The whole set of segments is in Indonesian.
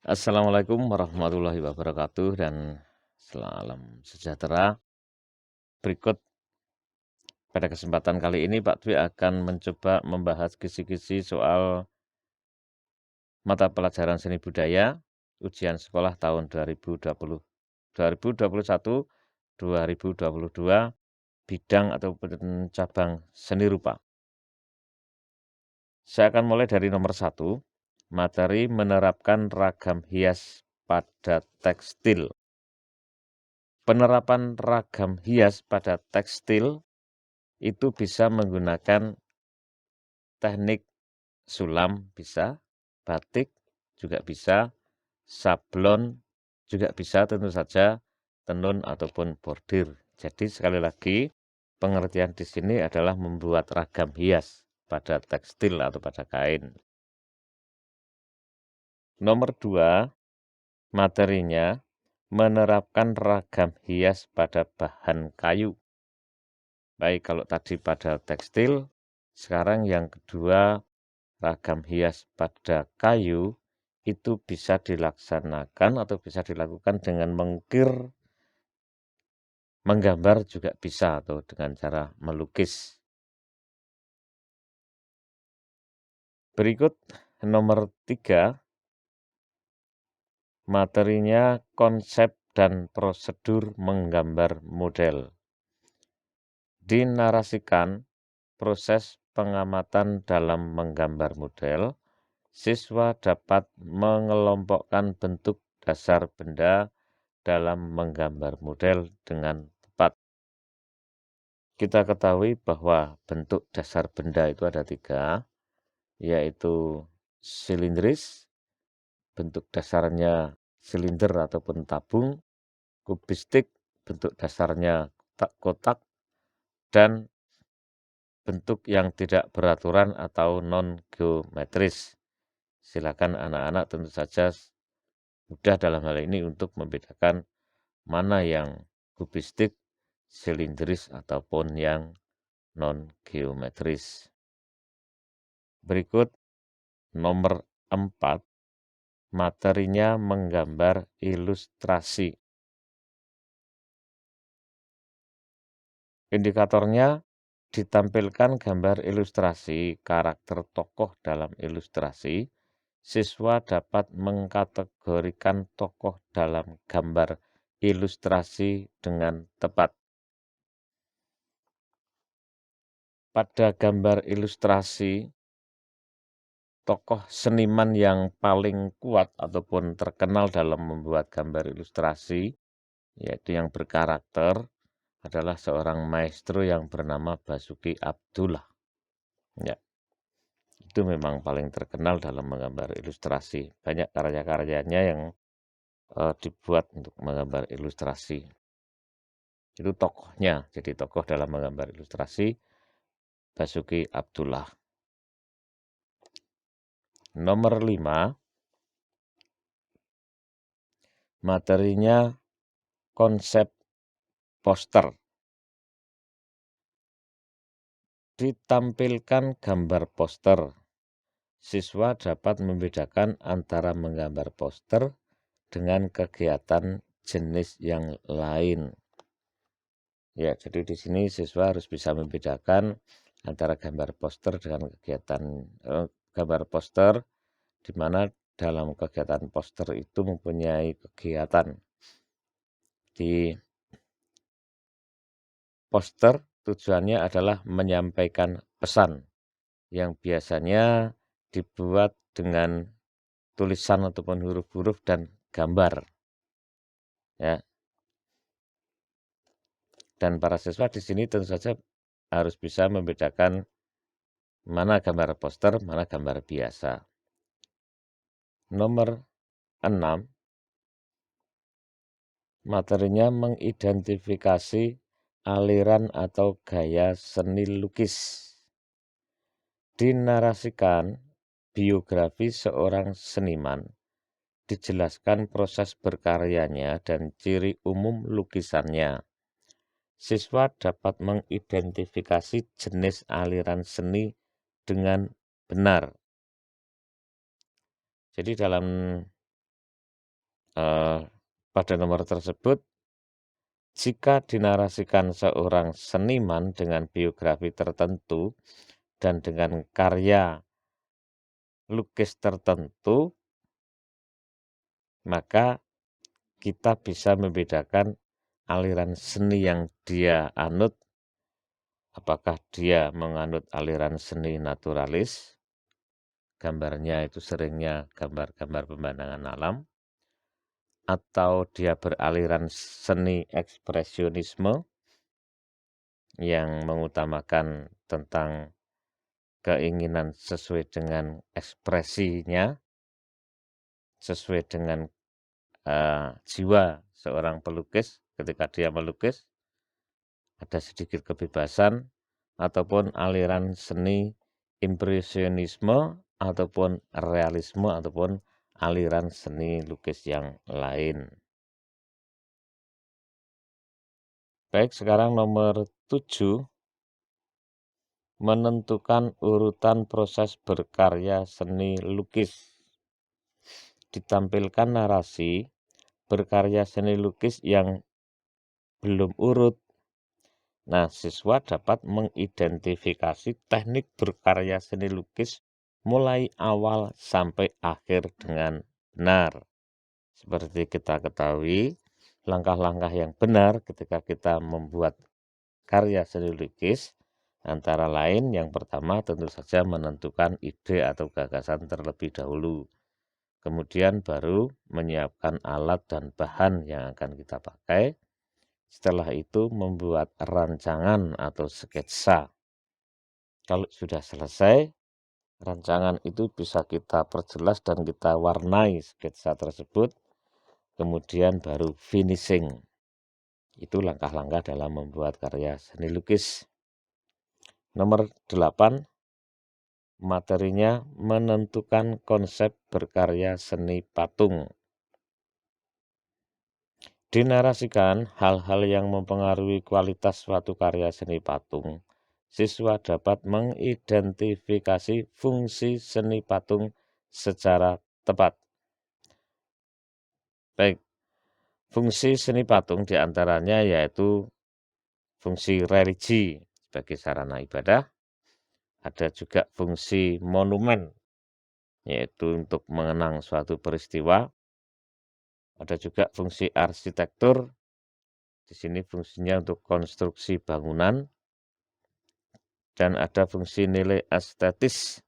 Assalamualaikum warahmatullahi wabarakatuh dan salam sejahtera. Berikut pada kesempatan kali ini Pak Dwi akan mencoba membahas kisi-kisi soal mata pelajaran seni budaya ujian sekolah tahun 2021-2022 bidang ataupun cabang seni rupa. Saya akan mulai dari nomor 1, materi menerapkan ragam hias pada tekstil. Penerapan ragam hias pada tekstil itu bisa menggunakan teknik sulam bisa, batik juga bisa, sablon juga bisa, tentu saja tenun ataupun bordir. Jadi sekali lagi pengertian di sini adalah membuat ragam hias pada tekstil atau pada kain. Nomor 2, materinya menerapkan ragam hias pada bahan kayu. Baik kalau tadi pada tekstil, sekarang yang kedua ragam hias pada kayu itu bisa dilaksanakan atau bisa dilakukan dengan mengukir, menggambar juga bisa atau dengan cara melukis. Berikut nomor 3, materinya konsep dan prosedur menggambar model. Dinarasikan proses pengamatan dalam menggambar model. Siswa dapat mengelompokkan bentuk dasar benda dalam menggambar model dengan tepat. Kita ketahui bahwa bentuk dasar benda itu ada 3, yaitu silindris, bentuk dasarnya silinder ataupun tabung, kubistik, bentuk dasarnya kotak, dan bentuk yang tidak beraturan atau non-geometris. Silakan anak-anak tentu saja mudah dalam hal ini untuk membedakan mana yang kubistik, silindris, ataupun yang non-geometris. Berikut nomor 4, materinya menggambar ilustrasi. Indikatornya ditampilkan gambar ilustrasi karakter tokoh dalam ilustrasi. Siswa dapat mengkategorikan tokoh dalam gambar ilustrasi dengan tepat. Pada gambar ilustrasi, tokoh seniman yang paling kuat ataupun terkenal dalam membuat gambar ilustrasi, yaitu yang berkarakter, adalah seorang maestro yang bernama Basuki Abdullah. Ya, itu memang paling terkenal dalam menggambar ilustrasi. Banyak karya-karyanya yang dibuat untuk menggambar ilustrasi. Itu tokohnya, jadi tokoh dalam menggambar ilustrasi Basuki Abdullah. Nomor 5, materinya konsep poster. Ditampilkan gambar poster. Siswa dapat membedakan antara menggambar poster dengan kegiatan jenis yang lain. Ya, jadi di sini siswa harus bisa membedakan antara gambar poster dengan kegiatan gambar poster, di mana dalam kegiatan poster itu mempunyai kegiatan. Di poster tujuannya adalah menyampaikan pesan yang biasanya dibuat dengan tulisan ataupun huruf-huruf dan gambar. Ya. Dan para siswa di sini tentu saja harus bisa membedakan mana gambar poster, mana gambar biasa. Nomor 6, materinya mengidentifikasi aliran atau gaya seni lukis. Dinarasikan biografi seorang seniman, dijelaskan proses berkaryanya dan ciri umum lukisannya. Siswa dapat mengidentifikasi jenis aliran seni dengan benar. Jadi dalam pada nomor tersebut, jika dinarasikan seorang seniman dengan biografi tertentu dan dengan karya lukis tertentu, maka kita bisa membedakan aliran seni yang dia anut, apakah dia menganut aliran seni naturalis, gambarnya itu seringnya gambar-gambar pemandangan alam, atau dia beraliran seni ekspresionisme yang mengutamakan tentang keinginan sesuai dengan ekspresinya, sesuai dengan jiwa seorang pelukis ketika dia melukis, ada sedikit kebebasan, ataupun aliran seni impresionisme, ataupun realisme, ataupun aliran seni lukis yang lain. Baik, sekarang nomor 7, menentukan urutan proses berkarya seni lukis. Ditampilkan narasi berkarya seni lukis yang belum urut. Nah, siswa dapat mengidentifikasi teknik berkarya seni lukis mulai awal sampai akhir dengan benar. Seperti kita ketahui, langkah-langkah yang benar ketika kita membuat karya seni lukis, antara lain yang pertama tentu saja menentukan ide atau gagasan terlebih dahulu. Kemudian baru menyiapkan alat dan bahan yang akan kita pakai. Setelah itu membuat rancangan atau sketsa. Kalau sudah selesai, rancangan itu bisa kita perjelas dan kita warnai sketsa tersebut. Kemudian baru finishing. Itu langkah-langkah dalam membuat karya seni lukis. Nomor 8, materinya menentukan konsep berkarya seni patung. Dinarasikan hal-hal yang mempengaruhi kualitas suatu karya seni patung. Siswa dapat mengidentifikasi fungsi seni patung secara tepat. Baik, fungsi seni patung diantaranya yaitu fungsi religi sebagai sarana ibadah, ada juga fungsi monumen, yaitu untuk mengenang suatu peristiwa, ada juga fungsi arsitektur, di sini fungsinya untuk konstruksi bangunan, dan ada fungsi nilai estetis,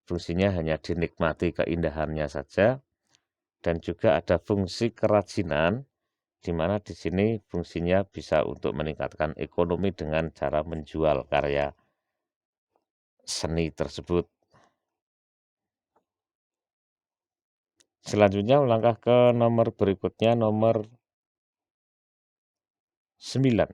fungsinya hanya dinikmati keindahannya saja, dan juga ada fungsi kerajinan, di mana di sini fungsinya bisa untuk meningkatkan ekonomi dengan cara menjual karya seni tersebut. Selanjutnya melangkah ke nomor berikutnya, nomor 9.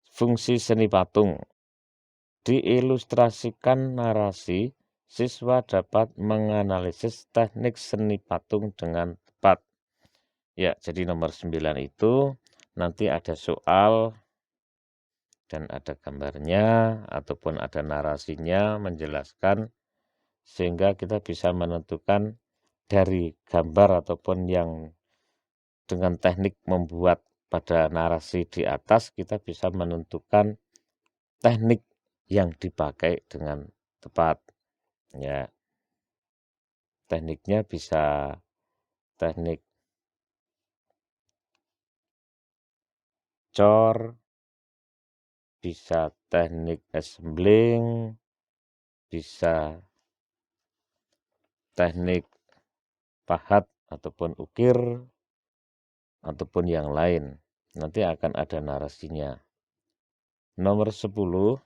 Fungsi seni patung. Diilustrasikan narasi, siswa dapat menganalisis teknik seni patung dengan tepat. Ya, jadi nomor 9 itu nanti ada soal dan ada gambarnya ataupun ada narasinya menjelaskan sehingga kita bisa menentukan dari gambar ataupun yang dengan teknik membuat pada narasi di atas kita bisa menentukan teknik yang dipakai dengan tepat. Ya, tekniknya bisa teknik cor, bisa teknik assembling, bisa teknik pahat ataupun ukir, ataupun yang lain. Nanti akan ada narasinya. Nomor 10,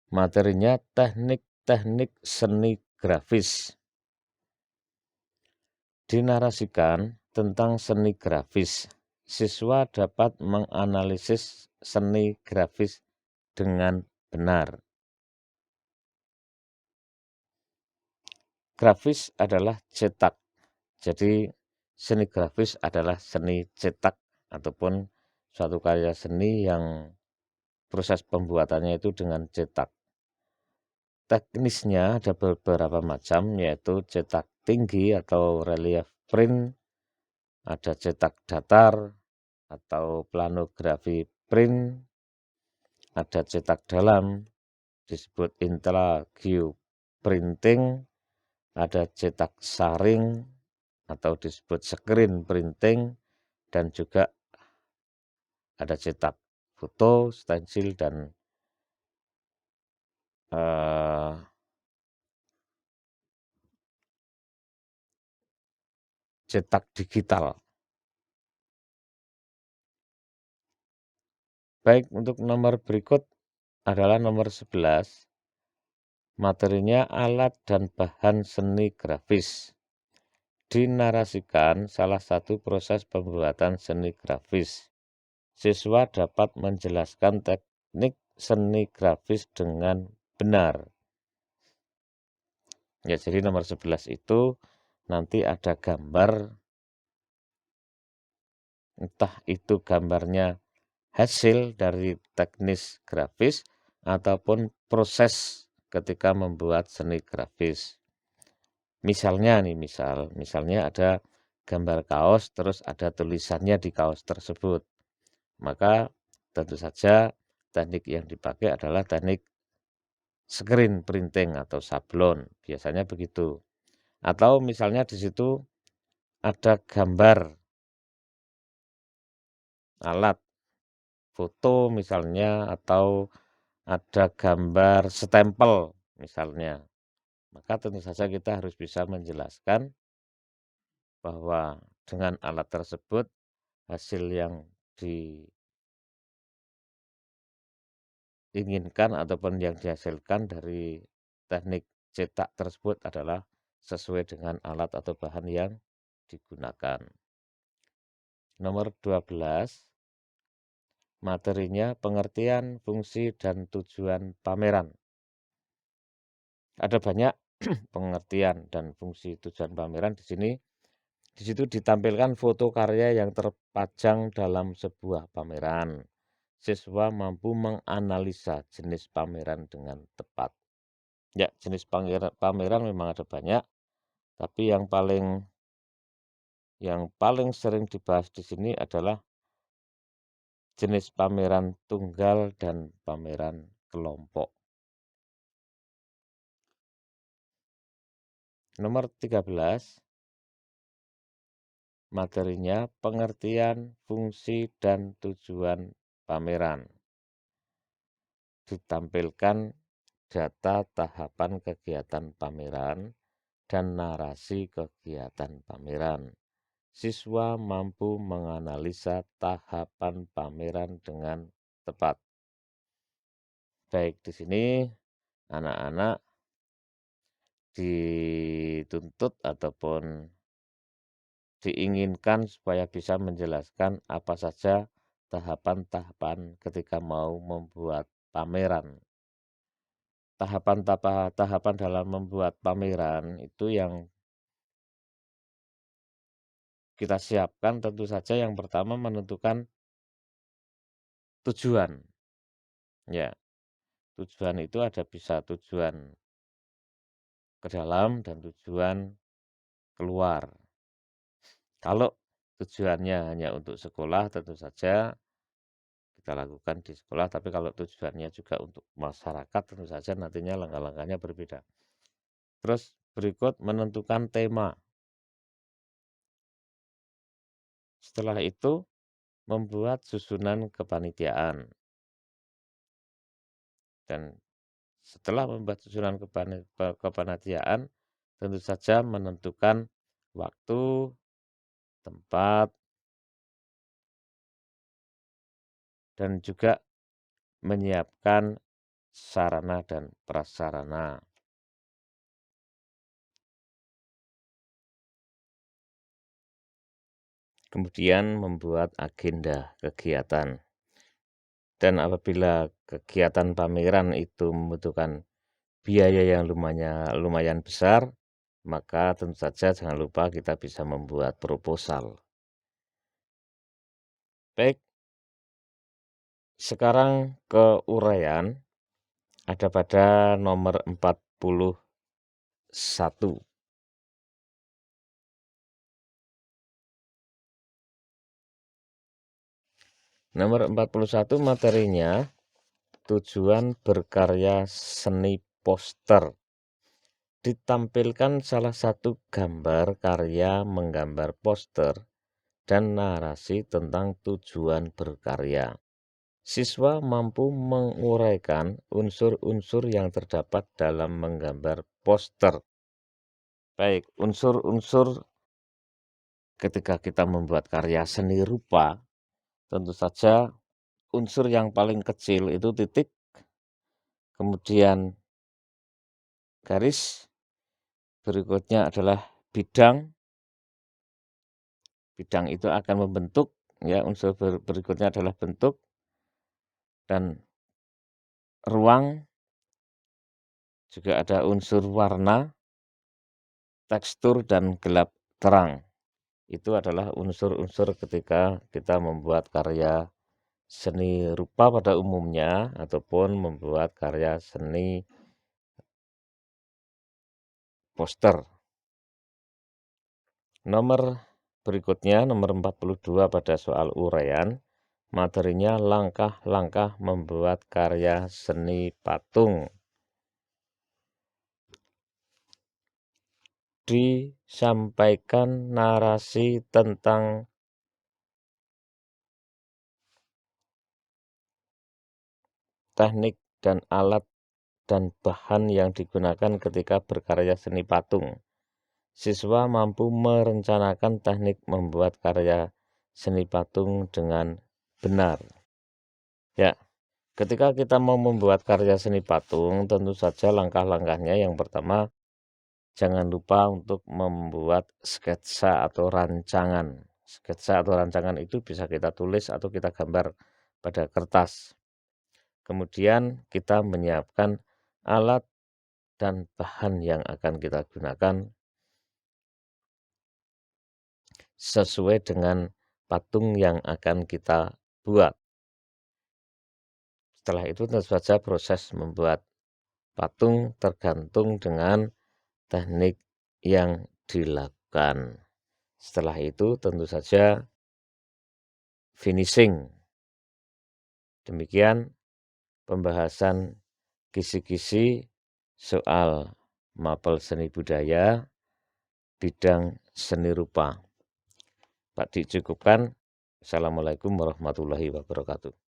materinya teknik-teknik seni grafis. Dinarasikan tentang seni grafis. Siswa dapat menganalisis seni grafis dengan benar. Grafis adalah cetak. Jadi seni grafis adalah seni cetak ataupun suatu karya seni yang proses pembuatannya itu dengan cetak. Teknisnya ada beberapa macam, yaitu cetak tinggi atau relief print, ada cetak datar atau planografi print, ada cetak dalam disebut intrageoprinting, printing, ada cetak saring atau disebut screen printing, dan juga ada cetak foto, stensil, dan eh, cetak digital. Baik, untuk nomor berikut adalah nomor 11. Materinya alat dan bahan seni grafis. Dinarasikan salah satu proses pembuatan seni grafis. Siswa dapat menjelaskan teknik seni grafis dengan benar. Ya, jadi nomor 11 itu nanti ada gambar, entah itu gambarnya hasil dari teknis grafis ataupun proses ketika membuat seni grafis. Misalnya nih, misalnya ada gambar kaos, terus ada tulisannya di kaos tersebut. Maka tentu saja teknik yang dipakai adalah teknik screen printing atau sablon, biasanya begitu. Atau misalnya di situ ada gambar alat foto misalnya, atau ada gambar stempel misalnya. Maka tentu saja kita harus bisa menjelaskan bahwa dengan alat tersebut hasil yang diinginkan ataupun yang dihasilkan dari teknik cetak tersebut adalah sesuai dengan alat atau bahan yang digunakan. Nomor 12, materinya pengertian, fungsi, dan tujuan pameran. Ada banyak pengertian dan fungsi tujuan pameran di sini. Di situ ditampilkan foto karya yang terpajang dalam sebuah pameran. Siswa mampu menganalisa jenis pameran dengan tepat. Ya, jenis pameran memang ada banyak, tapi yang paling sering dibahas di sini adalah jenis pameran tunggal dan pameran kelompok. Nomor 13, materinya pengertian, fungsi, dan tujuan pameran. Ditampilkan data tahapan kegiatan pameran dan narasi kegiatan pameran. Siswa mampu menganalisa tahapan pameran dengan tepat. Baik, di sini anak-anak dituntut ataupun diinginkan supaya bisa menjelaskan apa saja tahapan-tahapan ketika mau membuat pameran. Tahapan dalam membuat pameran itu yang kita siapkan tentu saja yang pertama menentukan tujuan. Ya, tujuan itu ada bisa tujuan ke dalam dan tujuan keluar. Kalau tujuannya hanya untuk sekolah, tentu saja kita lakukan di sekolah, tapi kalau tujuannya juga untuk masyarakat, tentu saja nantinya langkah-langkahnya berbeda. Terus berikut menentukan tema. Setelah itu membuat susunan kepanitiaan. Dan setelah membuat susunan kepanitiaan, tentu saja menentukan waktu, tempat, dan juga menyiapkan sarana dan prasarana. Kemudian membuat agenda kegiatan. Dan apabila kegiatan pameran itu membutuhkan biaya yang lumayan besar, maka tentu saja jangan lupa kita bisa membuat proposal. Baik, Sekarang ke uraian, ada pada nomor 41. Nomor 41 materinya tujuan berkarya seni poster. Ditampilkan salah satu gambar karya menggambar poster dan narasi tentang tujuan berkarya. Siswa mampu menguraikan unsur-unsur yang terdapat dalam menggambar poster. Baik, unsur-unsur ketika kita membuat karya seni rupa, tentu saja unsur yang paling kecil itu titik, kemudian garis, berikutnya adalah bidang. Bidang itu akan membentuk, ya, unsur berikutnya adalah bentuk, dan ruang, juga ada unsur warna, tekstur, dan gelap terang. Itu adalah unsur-unsur ketika kita membuat karya seni rupa pada umumnya ataupun membuat karya seni poster. Nomor berikutnya, nomor 42 pada soal uraian, materinya langkah-langkah membuat karya seni patung. Disampaikan narasi tentang teknik dan alat dan bahan yang digunakan ketika berkarya seni patung. Siswa mampu merencanakan teknik membuat karya seni patung dengan benar. Ya, ketika kita mau membuat karya seni patung, tentu saja langkah-langkahnya yang pertama, jangan lupa untuk membuat sketsa atau rancangan. Sketsa atau rancangan itu bisa kita tulis atau kita gambar pada kertas. Kemudian kita menyiapkan alat dan bahan yang akan kita gunakan sesuai dengan patung yang akan kita buat. Setelah itu tentu saja proses membuat patung tergantung dengan teknik yang dilakukan. Setelah itu tentu saja finishing. Demikian pembahasan kisi-kisi soal mapel seni budaya bidang seni rupa. Pak, dicukupkan. Assalamualaikum warahmatullahi wabarakatuh.